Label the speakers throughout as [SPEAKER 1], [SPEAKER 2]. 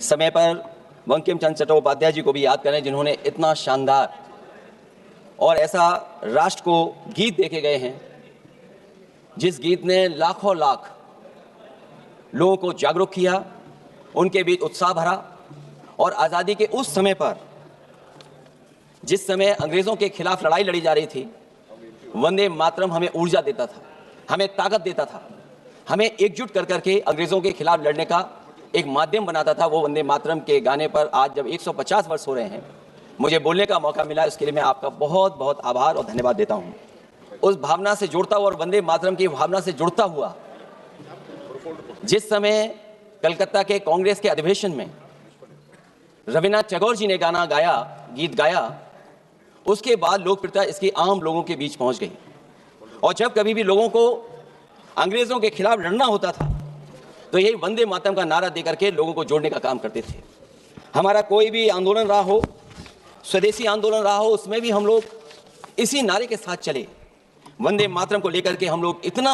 [SPEAKER 1] समय पर बंकिम चंद्र चट्टोपाध्याय जी को भी याद करें, जिन्होंने इतना शानदार और ऐसा राष्ट्र को गीत देके गए हैं जिस गीत ने लाखों लाख लोगों को जागरूक किया, उनके बीच उत्साह भरा। और आज़ादी के उस समय पर, जिस समय अंग्रेज़ों के खिलाफ लड़ाई लड़ी जा रही थी, वंदे मातरम हमें ऊर्जा देता था, हमें ताकत देता था, हमें एकजुट कर करके अंग्रेज़ों के खिलाफ लड़ने का एक माध्यम बनाता था। वो वंदे मातरम के गाने पर आज जब 150 वर्ष हो रहे हैं, मुझे बोलने का मौका मिला, इसके लिए मैं आपका बहुत बहुत आभार और धन्यवाद देता हूँ। उस भावना से जुड़ता हुआ और वंदे मातरम की भावना से जुड़ता हुआ जिस समय कलकत्ता के कांग्रेस के अधिवेशन में रविन्द्रनाथ टैगोर जी ने गाना गाया, गीत गाया, उसके बाद लोकप्रियता इसकी आम लोगों के बीच पहुंच गई। और जब कभी भी लोगों को अंग्रेज़ों के खिलाफ लड़ना होता था तो यही वंदे मातरम का नारा देकर के लोगों को जोड़ने का काम करते थे। हमारा कोई भी आंदोलन रहा हो, स्वदेशी आंदोलन रहा हो, उसमें भी हम लोग इसी नारे के साथ चले। वंदे मातरम को लेकर के हम लोग इतना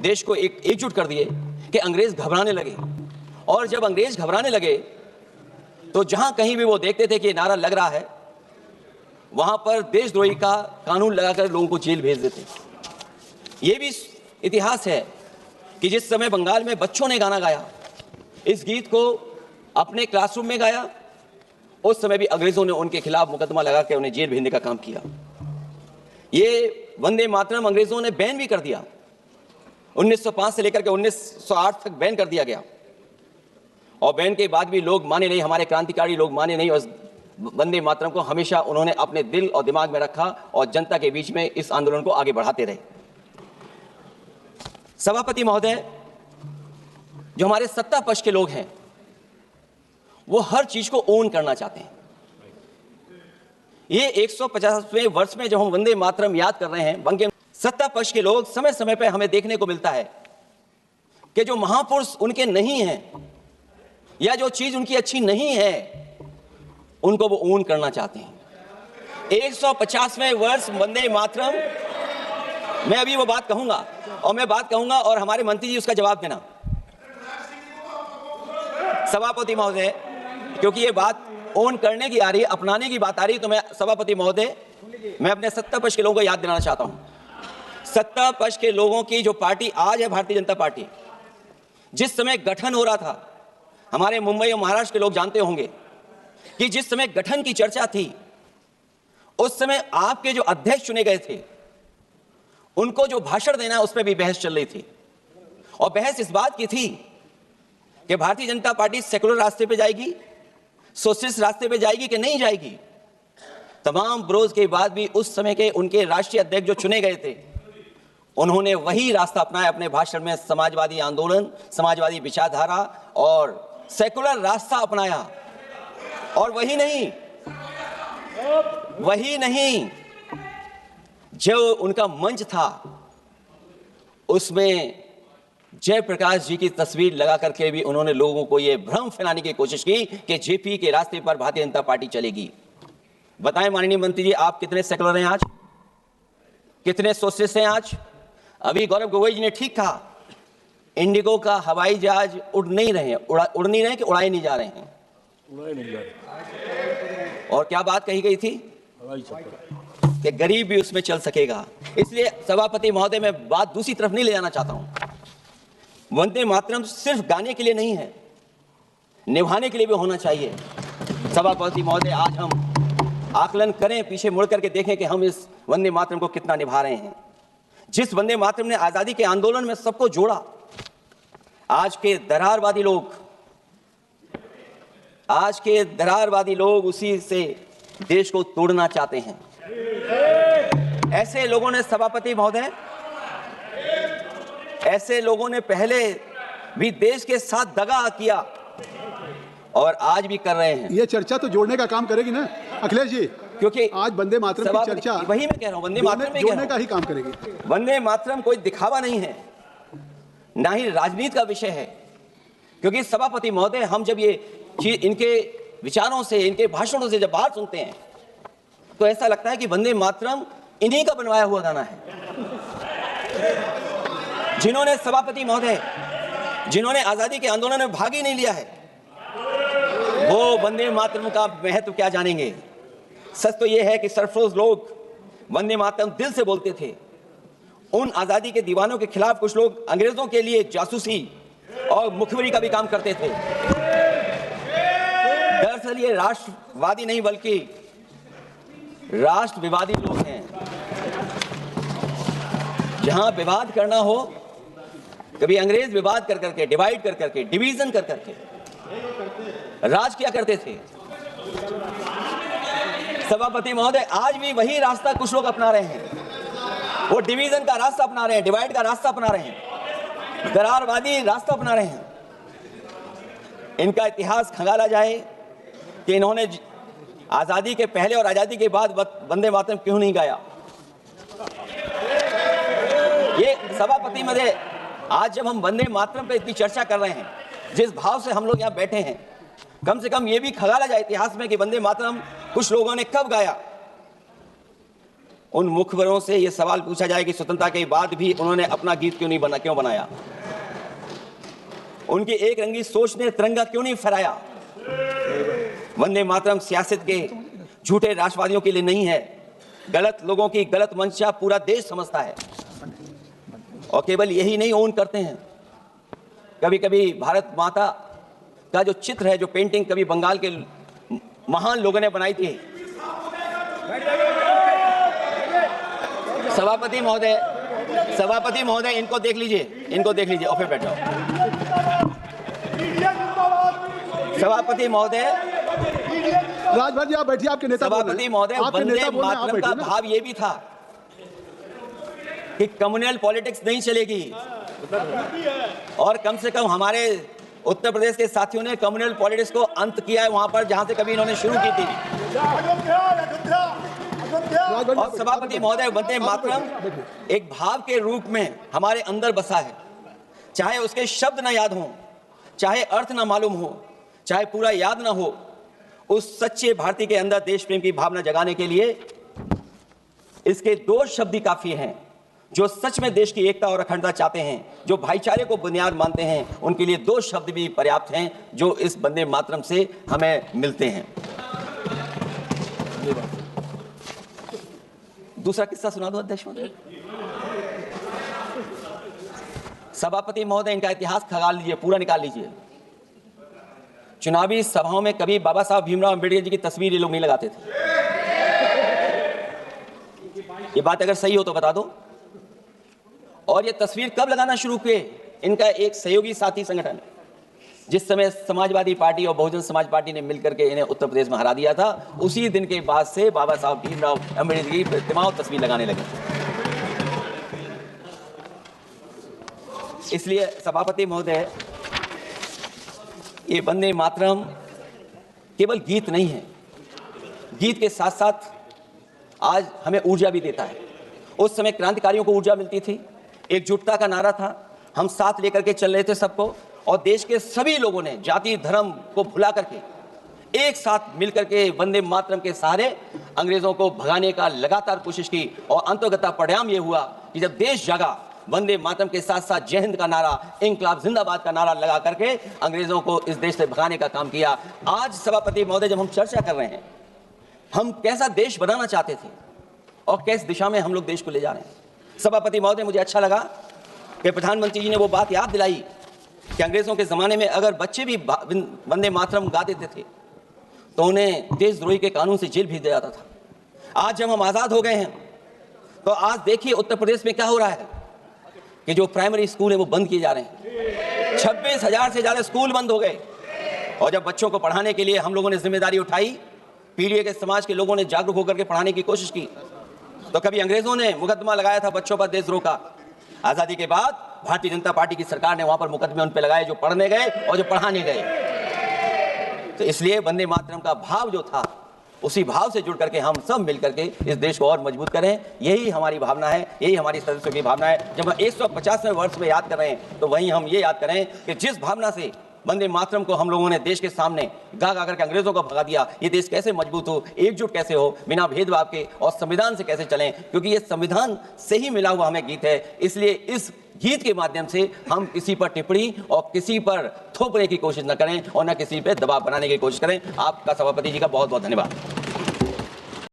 [SPEAKER 1] देश को एकजुट कर दिए कि अंग्रेज घबराने लगे। और जब अंग्रेज घबराने लगे तो जहां कहीं भी वो देखते थे कि ये नारा लग रहा है, वहां पर देशद्रोही का कानून लगाकर लोगों को जेल भेज देते। ये भी इतिहास है कि जिस समय बंगाल में बच्चों ने गाना गाया, इस गीत को अपने क्लासरूम में गाया, उस समय भी अंग्रेजों ने उनके खिलाफ मुकदमा लगा के उन्हें जेल भेजने का काम किया। ये वंदे मातरम अंग्रेजों ने बैन भी कर दिया। 1905 से लेकर के 1908 तक बैन कर दिया गया। और बैन के बाद भी लोग माने नहीं, हमारे क्रांतिकारी लोग माने नहीं, और वंदे मातरम को हमेशा उन्होंने अपने दिल और दिमाग में रखा और जनता के बीच में इस आंदोलन को आगे बढ़ाते रहे। सभापति महोदय, जो हमारे सत्ता पक्ष के लोग हैं वो हर चीज को ओन करना चाहते हैं। ये 150वें वर्ष में जब हम वंदे मातरम याद कर रहे हैं, बंकिम सत्ता पक्ष के लोग समय समय पर हमें देखने को मिलता है कि जो महापुरुष उनके नहीं हैं या जो चीज उनकी अच्छी नहीं है उनको वो ओन करना चाहते हैं। 150वें वर्ष वंदे मातरम, मैं अभी वो बात कहूंगा और मैं बात कहूंगा और हमारे मंत्री जी उसका जवाब देना। सभापति महोदय, क्योंकि ये बात ओन करने की आ रही है, अपनाने की बात आ रही है, तो मैं सभापति महोदय, मैं अपने सत्ता पक्ष के लोगों को याद दिलाना चाहता हूं। सत्ता पक्ष के लोगों की जो पार्टी आज है, भारतीय जनता पार्टी, जिस समय गठन हो रहा था, हमारे मुंबई और महाराष्ट्र के लोग जानते होंगे कि जिस समय गठन की चर्चा थी, उस समय आपके जो अध्यक्ष चुने गए थे उनको जो भाषण देना है उस पर भी बहस चल रही थी। और बहस इस बात की थी कि भारतीय जनता पार्टी सेकुलर रास्ते पे जाएगी, सोशलिस्ट रास्ते पे जाएगी कि नहीं जाएगी। तमाम विरोध के बाद भी उस समय के उनके राष्ट्रीय अध्यक्ष जो चुने गए थे, उन्होंने वही रास्ता अपनाया अपने भाषण में। समाजवादी आंदोलन, समाजवादी विचारधारा और सेकुलर रास्ता अपनाया। और वही नहीं, जो उनका मंच था उसमें जयप्रकाश जी की तस्वीर लगा करके भी उन्होंने लोगों को यह भ्रम फैलाने की कोशिश की कि जेपी के रास्ते पर भारतीय जनता पार्टी चलेगी। बताएं माननीय मंत्री जी, आप कितने सेकुलर हैं आज, कितने सोशलिस्ट हैं आज? अभी गौरव गोगोई जी ने ठीक कहा, इंडिगो का हवाई जहाज उड़ नहीं रहे हैं कि उड़ाए नहीं जा रहे हैं? उड़ाए नहीं जा रहे। और क्या बात कही गई थी कि गरीब भी उसमें चल सकेगा। इसलिए सभापति महोदय, मैं बात दूसरी तरफ नहीं ले जाना चाहता हूं। वंदे मातरम सिर्फ गाने के लिए नहीं है, निभाने के लिए भी होना चाहिए। सभापति महोदय, आज हम आकलन करें, पीछे मुड़ करके देखें कि हम इस वंदे मातरम को कितना निभा रहे हैं। जिस वंदे मातरम ने आजादी के आंदोलन में सबको जोड़ा, आज के दरारवादी लोग उसी से देश को तोड़ना चाहते हैं। ऐसे लोगों ने, सभापति महोदय, ऐसे लोगों ने पहले भी देश के साथ दगा किया और आज भी कर रहे हैं।
[SPEAKER 2] ये चर्चा तो जोड़ने का काम करेगी ना अखिलेश जी,
[SPEAKER 1] क्योंकि
[SPEAKER 2] आज वंदे मातरम की चर्चा,
[SPEAKER 1] वही मैं कह रहा हूं, वंदे मातरम में
[SPEAKER 2] जोड़ने का ही काम करेगी।
[SPEAKER 1] वंदे मातरम कोई दिखावा नहीं है, ना ही राजनीति का विषय है। क्योंकि सभापति महोदय, हम जब ये चीज इनके विचारों से, इनके भाषणों से जब बात सुनते हैं तो ऐसा लगता है कि वंदे मातरम इन्हीं का बनवाया हुआ गाना है। जिन्होंने, सभापति महोदय, जिन्होंने आजादी के आंदोलन में भाग ही नहीं लिया है, वो वंदे मातरम का महत्व क्या जानेंगे। सच तो ये है कि सरफरोश लोग वंदे मातरम दिल से बोलते थे। उन आजादी के दीवानों के खिलाफ कुछ लोग अंग्रेजों के लिए जासूसी और मुखबिरी का भी काम करते थे। दरअसल ये राष्ट्रवादी नहीं बल्कि राष्ट्र विवादी लोग हैं। जहां विवाद करना हो, कभी अंग्रेज विवाद कर करके, डिवाइड कर करके, डिवीजन कर करके राज किया करते थे। सभापति महोदय, आज भी वही रास्ता कुछ लोग अपना रहे हैं। वो डिवीजन का रास्ता अपना रहे हैं, डिवाइड का रास्ता अपना रहे हैं, दरारवादी रास्ता अपना रहे हैं। इनका इतिहास खंगाला जाए कि इन्होंने आजादी के पहले और आजादी के बाद वंदे मातरम क्यों नहीं गाया। ये सभापति महोदय, आज जब हम वंदे मातरम पे इतनी चर्चा कर रहे हैं, जिस भाव से हम लोग यहाँ बैठे हैं, कम से कम ये भी खंगाला जाए इतिहास में कि वंदे मातरम कुछ लोगों ने कब गाया। उन मुखबरों से ये सवाल पूछा जाए कि स्वतंत्रता के बाद भी उन्होंने अपना गीत क्यों बनाया। उनकी एक रंगी सोच ने तिरंगा क्यों नहीं फहराया। वंदे मातरम सियासत के झूठे राष्ट्रवादियों के लिए नहीं है। गलत लोगों की गलत मंशा पूरा देश समझता है और केवल यही नहीं ओन करते हैं। कभी कभी भारत माता का जो चित्र है, जो पेंटिंग कभी बंगाल के महान लोगों ने बनाई थी। सभापति महोदय इनको देख लीजिए और फिर बैठ जाओ। सभापति महोदय,
[SPEAKER 2] राजभर जी आप बैठिए, आपके नेता।
[SPEAKER 1] सभापति महोदय, वंदे मातरम का भाव ये भी था कि कम्युनल पॉलिटिक्स नहीं चलेगी। और कम से कम हमारे उत्तर प्रदेश के साथियों ने कम्युनल पॉलिटिक्स को अंत किया है वहां पर जहां से कभी इन्होंने शुरू की थी। और सभापति महोदय, वंदे मातरम एक भाव के रूप में हमारे अंदर बसा है। चाहे उसके शब्द ना याद हो, चाहे अर्थ ना मालूम हो, चाहे पूरा याद ना हो, उस सच्चे भारतीय के अंदर देश प्रेम की भावना जगाने के लिए इसके दो शब्द ही काफी हैं। जो सच में देश की एकता और अखंडता चाहते हैं, जो भाईचारे को बुनियाद मानते हैं, उनके लिए दो शब्द भी पर्याप्त हैं जो इस वंदे मातरम से हमें मिलते हैं। दूसरा किस्सा सुना दो अध्यक्ष महोदय। सभापति महोदय, इनका इतिहास खंगाल लीजिए, पूरा निकाल लीजिए। चुनावी सभाओं में कभी बाबा साहब भीमराव अम्बेडकर जी की तस्वीर ये लोग नहीं लगाते थे। ये बात अगर सही हो तो बता दो। और ये तस्वीर कब लगाना शुरू किए? इनका एक सहयोगी साथी संगठन, जिस समय समाजवादी पार्टी और बहुजन समाज पार्टी ने मिलकर के इन्हें उत्तर प्रदेश में हरा दिया था, उसी दिन के बाद से बाबा साहब भीमराव अम्बेडकर की प्रतिमा और तस्वीर लगाने लगे। इसलिए सभापति महोदय, ये वंदे मातरम केवल गीत नहीं है, गीत के साथ साथ आज हमें ऊर्जा भी देता है। उस समय क्रांतिकारियों को ऊर्जा मिलती थी, एकजुटता का नारा था, हम साथ लेकर के चल रहे थे सबको, और देश के सभी लोगों ने जाति धर्म को भुला करके एक साथ मिलकर के वंदे मातरम के सहारे अंग्रेजों को भगाने का लगातार कोशिश की। और अंतर्गता परिणाम यह हुआ कि जब देश जागा, वंदे मातरम के साथ साथ जय हिंद का नारा, इंकलाब जिंदाबाद का नारा लगा करके अंग्रेजों को इस देश से भगाने का काम किया। आज सभापति महोदय, जब हम चर्चा कर रहे हैं, हम कैसा देश बनाना चाहते थे और किस दिशा में हम लोग देश को ले जा रहे हैं। सभापति महोदय, मुझे अच्छा लगा कि प्रधानमंत्री जी ने वो बात याद दिलाई कि अंग्रेजों के जमाने में अगर बच्चे भी वंदे मातरम गा देते थे तो उन्हें देशद्रोही के कानून से जेल भेज दिया जाता था। आज जब हम आजाद हो गए हैं तो आज देखिए उत्तर प्रदेश में क्या हो रहा है कि जो प्राइमरी स्कूल है वो बंद किए जा रहे हैं। 26,000 से ज्यादा स्कूल बंद हो गए। और जब बच्चों को पढ़ाने के लिए हम लोगों ने जिम्मेदारी उठाई, पीढ़ी के समाज के लोगों ने जागरूक होकर के पढ़ाने की कोशिश की, तो कभी अंग्रेजों ने मुकदमा लगाया था बच्चों पर देशद्रोह का। आजादी के बाद भारतीय जनता पार्टी की सरकार ने वहां पर मुकदमे उन पर लगाए जो पढ़ने गए और जो पढ़ाने गए। तो इसलिए वंदे मातरम का भाव जो था, उसी भाव से जुड़ करके हम सब मिलकर के इस देश को और मजबूत करें। यही हमारी भावना है, यही हमारी सदस्यों की भावना है। जब हम 150वें वर्ष में याद कर रहे हैं तो वहीं हम ये याद करें कि जिस भावना से वंदे मातरम को हम लोगों ने देश के सामने गा गा करके अंग्रेजों को भगा दिया। ये देश कैसे मजबूत हो, एकजुट कैसे हो, बिना भेदभाव के, और संविधान से कैसे चलें, क्योंकि ये संविधान से ही मिला हुआ हमें गीत है। इसलिए इस गीत के माध्यम से हम किसी पर टिप्पणी और किसी पर थोपने की कोशिश न करें और न किसी पर दबाव बनाने की कोशिश करें। आपका सभापति जी का बहुत बहुत धन्यवाद।